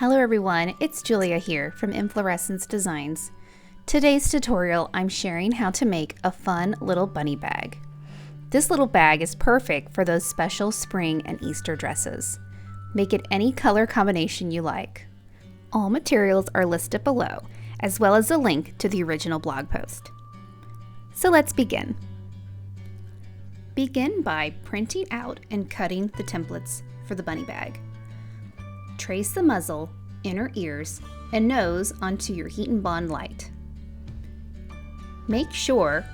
Hello everyone, it's Julia here from Inflorescence Designs. Today's tutorial, I'm sharing how to make a fun little bunny bag. This little bag is perfect for those special spring and Easter dresses. Make it any color combination you like. All materials are listed below, as well as a link to the original blog post. So let's begin. Begin by printing out and cutting the templates for the bunny bag. Trace the muzzle, inner ears, and nose onto your HeatnBond Lite. Make sure,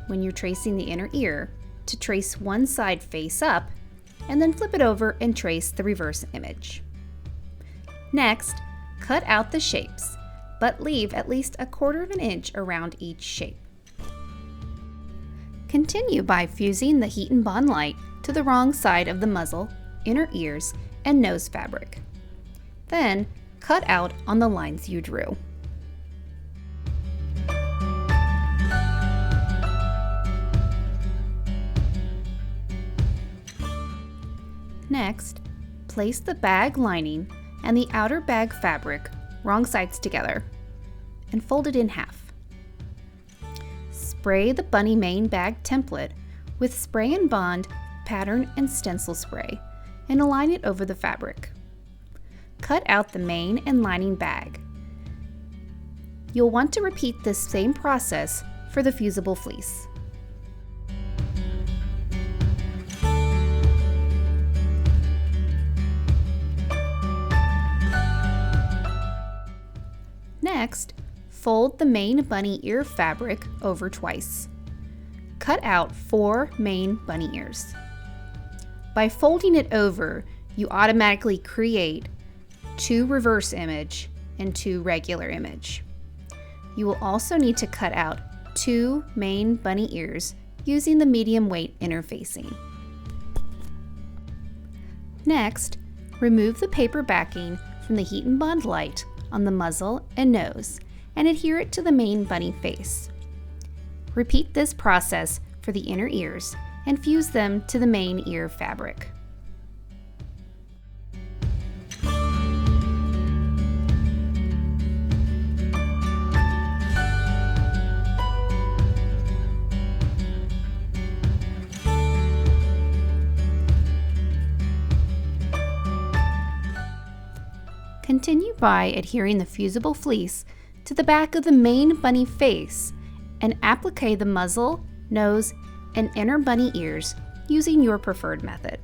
when you're tracing the inner ear, to trace one side face up, and then flip it over and trace the reverse image. Next, cut out the shapes, but leave at least 1/4 inch around each shape. Continue by fusing the HeatnBond Lite to the wrong side of the muzzle, inner ears, and nose fabric. Then, cut out on the lines you drew. Next, place the bag lining and the outer bag fabric wrong sides together and fold it in half. Spray the bunny main bag template with SpraynBond pattern and stencil spray and align it over the fabric. Cut out the main and lining bag. You'll want to repeat this same process for the Fusible fleece. Next, fold the main bunny ear fabric over twice. Cut out 4 main bunny ears. By folding it over, you automatically create 2 reverse image and 2 regular image. You will also need to cut out 2 main bunny ears using the medium weight interfacing. Next, remove the paper backing from the HeatnBond Lite on the muzzle and nose and adhere it to the main bunny face. Repeat this process for the inner ears and fuse them to the main ear fabric. Continue by adhering the Fusible fleece to the back of the main bunny face and applique the muzzle, nose, and inner bunny ears using your preferred method.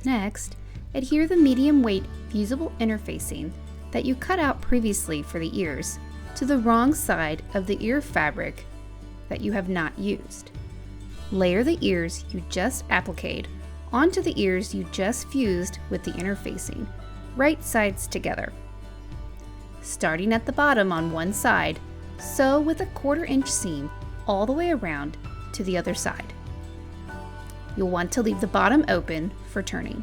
Next, adhere the medium weight Fusible interfacing that you cut out previously for the ears to the wrong side of the ear fabric that you have not used. Layer the ears you just appliqued onto the ears you just fused with the interfacing, right sides together. Starting at the bottom on one side, sew with a 1/4 inch seam all the way around to the other side. You'll want to leave the bottom open for turning.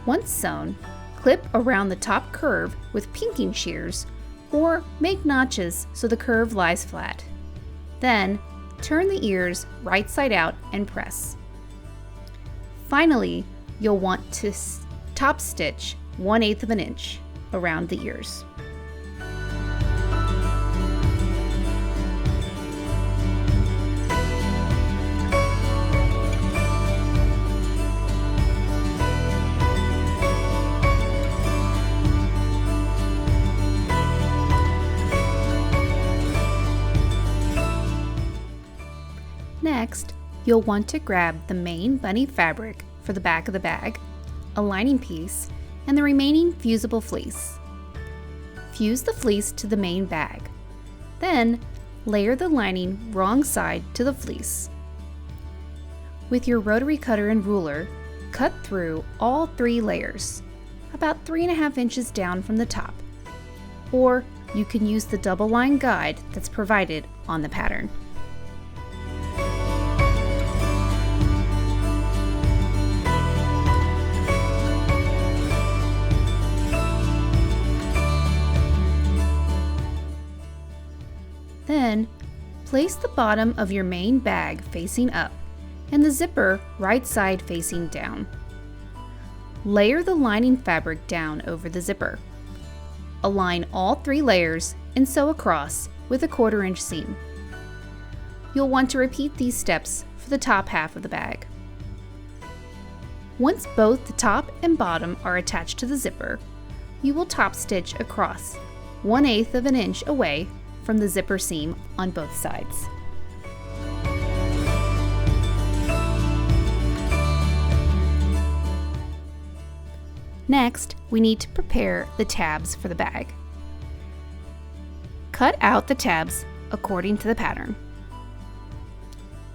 Once sewn, clip around the top curve with pinking shears or make notches so the curve lies flat. Then, turn the ears right side out and press. Finally, you'll want to top stitch 1/8 inch around the ears. Next, you'll want to grab the main bunny fabric for the back of the bag, a lining piece, and the remaining Fusible fleece. Fuse the fleece to the main bag. Then, layer the lining wrong side to the fleece. With your rotary cutter and ruler, cut through all 3 layers, about 3.5 inches down from the top, or you can use the double line guide that's provided on the pattern. Then Place the bottom of your main bag facing up and the zipper right side facing down. Layer the lining fabric down over the zipper. Align all 3 layers and sew across with a 1/4 inch seam. You'll want to repeat these steps for the top half of the bag. Once both the top and bottom are attached to the zipper, you will top stitch across 1/8 of an inch away from the zipper seam on both sides. Next, we need to prepare the tabs for the bag. Cut out the tabs according to the pattern.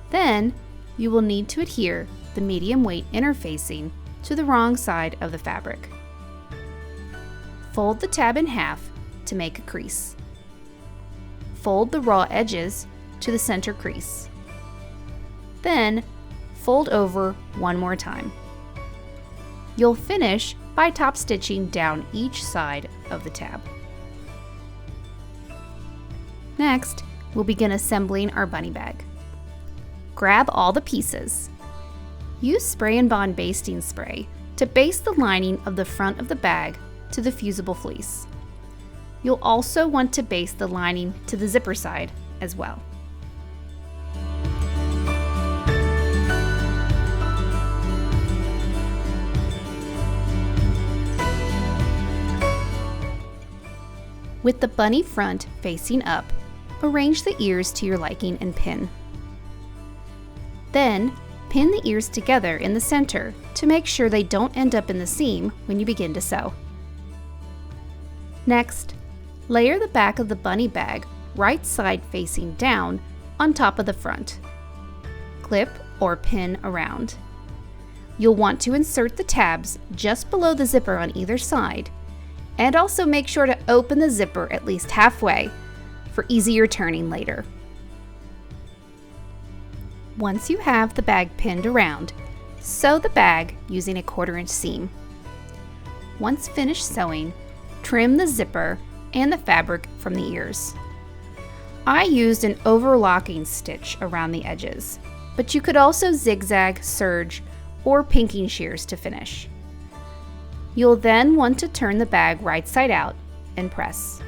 Then, you will need to adhere the medium weight interfacing to the wrong side of the fabric. Fold the tab in half to make a crease. Fold the raw edges to the center crease. Then, fold over one more time. You'll finish by top stitching down each side of the tab. Next, we'll begin assembling our bunny bag. Grab all the pieces. Use SpraynBond basting spray to baste the lining of the front of the bag to the fusible fleece. You'll also want to baste the lining to the zipper side as well. With the bunny front facing up, arrange the ears to your liking and pin. Then, pin the ears together in the center to make sure they don't end up in the seam when you begin to sew. Next, layer the back of the bunny bag right side facing down on top of the front. Clip or pin around. You'll want to insert the tabs just below the zipper on either side, and also make sure to open the zipper at least halfway for easier turning later. Once you have the bag pinned around, sew the bag using a 1/4 inch seam. Once finished sewing, trim the zipper and the fabric from the ears. I used an overlocking stitch around the edges, but you could also zigzag, serge, or pinking shears to finish. You'll then want to turn the bag right side out and press.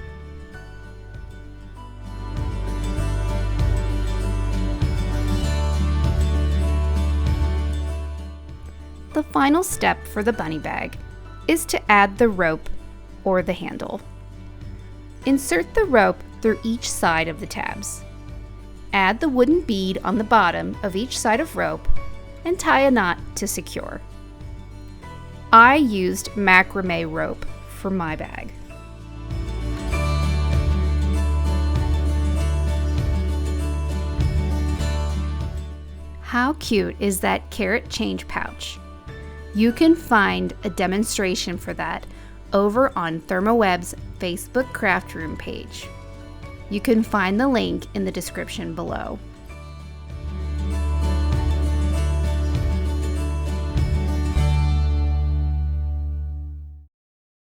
The final step for the bunny bag is to add the rope or the handle. Insert the rope through each side of the tabs. Add the wooden bead on the bottom of each side of rope and tie a knot to secure. I used macrame rope for my bag. How cute is that carrot change pouch? You can find a demonstration for that over on ThermOWeb's Facebook Craft Room page. You can find the link in the description below.